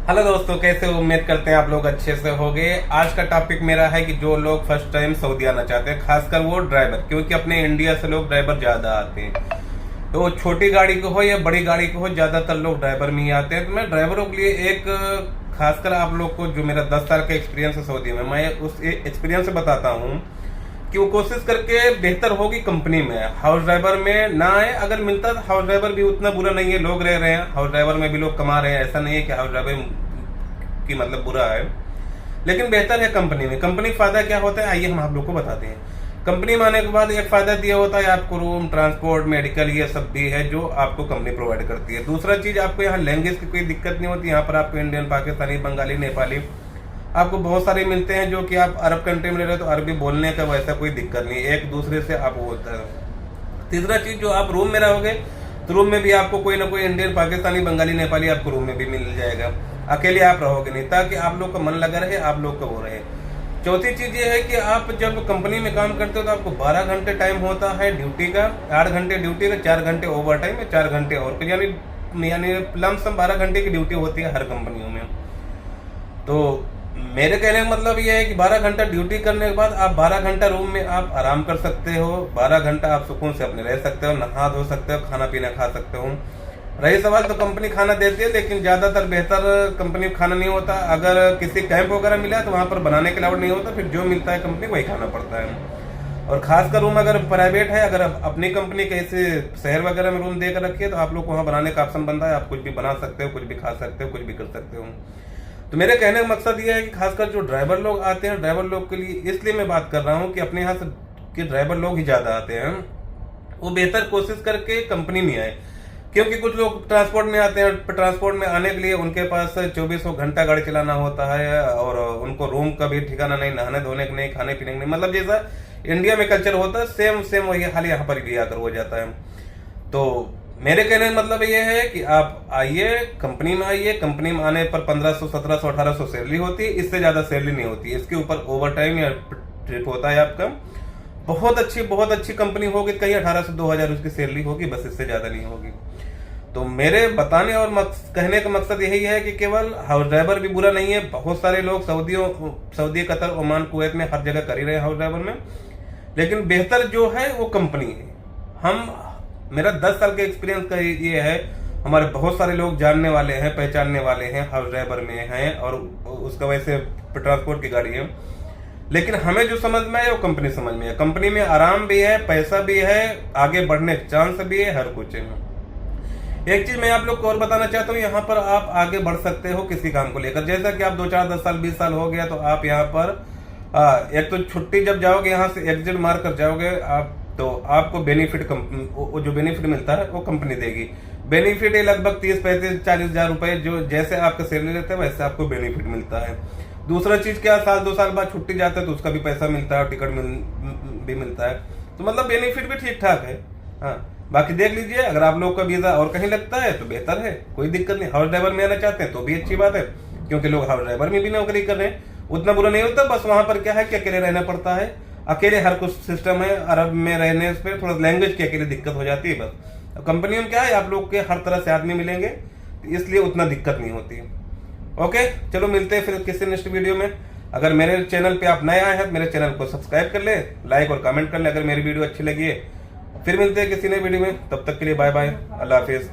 Hello दोस्तों, कैसे हो? उम्मीद करते हैं आप लोग अच्छे से होंगे। आज का टॉपिक मेरा है कि जो लोग फर्स्ट टाइम सऊदी आना चाहते हैं, खासकर वो ड्राइवर, क्योंकि अपने इंडिया से लोग ड्राइवर ज्यादा आते हैं। तो छोटी गाड़ी को हो या बड़ी गाड़ी को हो, ज्यादातर लोग ड्राइवर में ही आते हैं। तो मैं ड्राइवरों के लिए एक खासकर आप लोग को, जो मेरा 10 साल का एक्सपीरियंस है सऊदी में, मैं उस एक्सपीरियंस से बताता हूँ कि वो कोशिश करके बेहतर होगी कंपनी में। हाउस ड्राइवर में ना आए। अगर मिलता तो हाउस ड्राइवर भी उतना बुरा नहीं है, लोग रह रहे हैं हाउस ड्राइवर में भी, लोग कमा रहे हैं। ऐसा नहीं है कि हाउस ड्राइवर की मतलब बुरा है, लेकिन बेहतर है कंपनी में। कंपनी का फायदा क्या होता है, आइए हम आप लोग को बताते हैं। कंपनी में आने के बाद एक फायदा दिया होता है आपको, रूम, ट्रांसपोर्ट, मेडिकल, ये सब भी है जो आपको कंपनी प्रोवाइड करती है। दूसरा चीज, आपको यहाँ लैंग्वेज की कोई दिक्कत नहीं होती। यहाँ पर आपको इंडियन, पाकिस्तानी, बंगाली, नेपाली आपको बहुत सारे मिलते हैं, जो कि आप अरब कंट्री में रह रहे हो तो अरबी बोलने का वैसा कोई दिक्कत नहीं, एक दूसरे से आप होता है। तीसरा चीज, जो आप रूम में रहोगे तो रूम में भी आपको कोई ना कोई इंडियन, पाकिस्तानी, बंगाली, नेपाली आपको रूम में भी मिल जाएगा। अकेले आप रहोगे नहीं, ताकि आप लोग का मन लगा रहे, आप लोग का वो रहे। चौथी चीज ये है कि आप जब कंपनी में काम करते हो तो आपको 12 घंटे टाइम होता है ड्यूटी का। 8 घंटे ड्यूटी का, 4 घंटे ओवर टाइम है, 4 घंटे और, यानी लमसम 12 घंटे की ड्यूटी होती है हर कंपनियों में। तो मेरे कहने का मतलब ये है कि 12 घंटा ड्यूटी करने के बाद आप 12 घंटा रूम में आप आराम कर सकते हो। 12 घंटा आप सुकून से अपने रह सकते हो, नहा धो सकते हो, खाना पीना खा सकते हो। रही सवाल, तो कंपनी खाना देती है, लेकिन ज्यादातर बेहतर कंपनी खाना नहीं होता। अगर किसी कैंप वगैरह मिला तो वहां पर बनाने के अलाउड नहीं होता, फिर जो मिलता है कंपनी वही खाना पड़ता है। और खासकर रूम अगर प्राइवेट है, अगर अपनी कंपनी कैसे शहर वगैरह में रूम देकर रखी है, तो आप लोग को वहां बनाने का ऑप्शन बनता है। आप कुछ भी बना सकते हो, कुछ भी खा सकते हो, कुछ भी कर सकते हो। तो मेरे कहने का मकसद ये है कि खासकर जो ड्राइवर लोग आते हैं, ड्राइवर लोग के लिए इसलिए मैं बात कर रहा हूँ कि अपने यहाँ से के ड्राइवर लोग ही ज्यादा आते हैं, वो बेहतर कोशिश करके कंपनी में आए। क्योंकि कुछ लोग ट्रांसपोर्ट में आते हैं, ट्रांसपोर्ट में आने के लिए उनके पास 2400 घंटा गाड़ी चलाना होता है, और उनको रूम का भी ठिकाना नहीं, नहाने धोने का नहीं, खाने पीने का नहीं। मतलब जैसा इंडिया में कल्चर होता है, सेम सेम वही हाल यहाँ पर भी आकर हो जाता है। तो मेरे कहने का मतलब ये है कि आप आइए, कंपनी में आइए। कंपनी में आने पर 1500, 1700, 1800 सैलरी होती है, इससे ज्यादा सैलरी नहीं होती है। इसके ऊपर ओवर टाइम या ट्रिप होता है आपका। बहुत अच्छी कंपनी होगी, कहीं 1800, 2000 उसकी सैलरी होगी, बस इससे ज्यादा नहीं होगी। तो मेरे बताने और कहने का मकसद यही है कि केवल हाउस ड्राइवर भी बुरा नहीं है। बहुत सारे लोग सऊदी, कतर, ओमान, कुवैत में हर जगह कर ही रहे हैं हाउस ड्राइवर में, लेकिन बेहतर जो है वो कंपनी है। मेरा 10 साल के एक्सपीरियंस का ये है, हमारे बहुत सारे लोग जानने वाले हैं, पहचानने वाले हैं, हाउस ड्राइवर में हैं, और उसका वैसे ट्रांसपोर्ट की गाड़ी है। लेकिन हमें जो समझ में है वो कंपनी समझ में है। कंपनी में आराम भी है, पैसा भी है, आगे बढ़ने का चांस भी है, हर कुछ है। एक चीज मैं आप लोग को और बताना चाहता हूँ, यहाँ पर आप आगे बढ़ सकते हो किसी काम को लेकर। जैसा कि आप 2, 4, 10 साल, 20 साल हो गया, तो आप यहाँ पर एक तो छुट्टी जब जाओगे, यहाँ से एग्जिट मार कर जाओगे आप, तो आपको बेनिफिट जो बेनिफिट मिलता है वो कंपनी देगी। बेनिफिट है लगभग 30, 35, 40 हजार रुपए, जो जैसे आपका सैलरी रहता है वैसे आपको बेनिफिट मिलता है। दूसरा चीज क्या, साल 2 साल बाद छुट्टी जाता है तो उसका भी पैसा मिलता है, टिकट भी मिलता है। तो मतलब बेनिफिट भी ठीक ठाक है। हाँ, बाकी देख लीजिए, अगर आप लोग का वीजा और कहीं लगता है तो बेहतर है, कोई दिक्कत नहीं। हाउस ड्राइवर में आना चाहते हैं तो भी अच्छी बात है, क्योंकि लोग हाउस ड्राइवर में भी नौकरी कर रहे हैं, उतना बुरा नहीं होता। बस वहां पर क्या है कि अकेले रहना पड़ता है, अकेले हर कुछ सिस्टम है। अरब में रहने पे थोड़ा लैंग्वेज की अकेले दिक्कत हो जाती है बस। कंपनी में क्या है, आप लोग के हर तरह से आदमी मिलेंगे, तो इसलिए उतना दिक्कत नहीं होती। ओके, चलो मिलते हैं फिर किसी नेक्स्ट वीडियो में। अगर मेरे चैनल पे आप नए आए हैं तो मेरे चैनल को सब्सक्राइब कर ले, लाइक और कमेंट कर ले अगर मेरी वीडियो अच्छी लगी है। फिर मिलते हैं किसी नए वीडियो में, तब तक के लिए बाय बाय, अल्लाह हाफिज।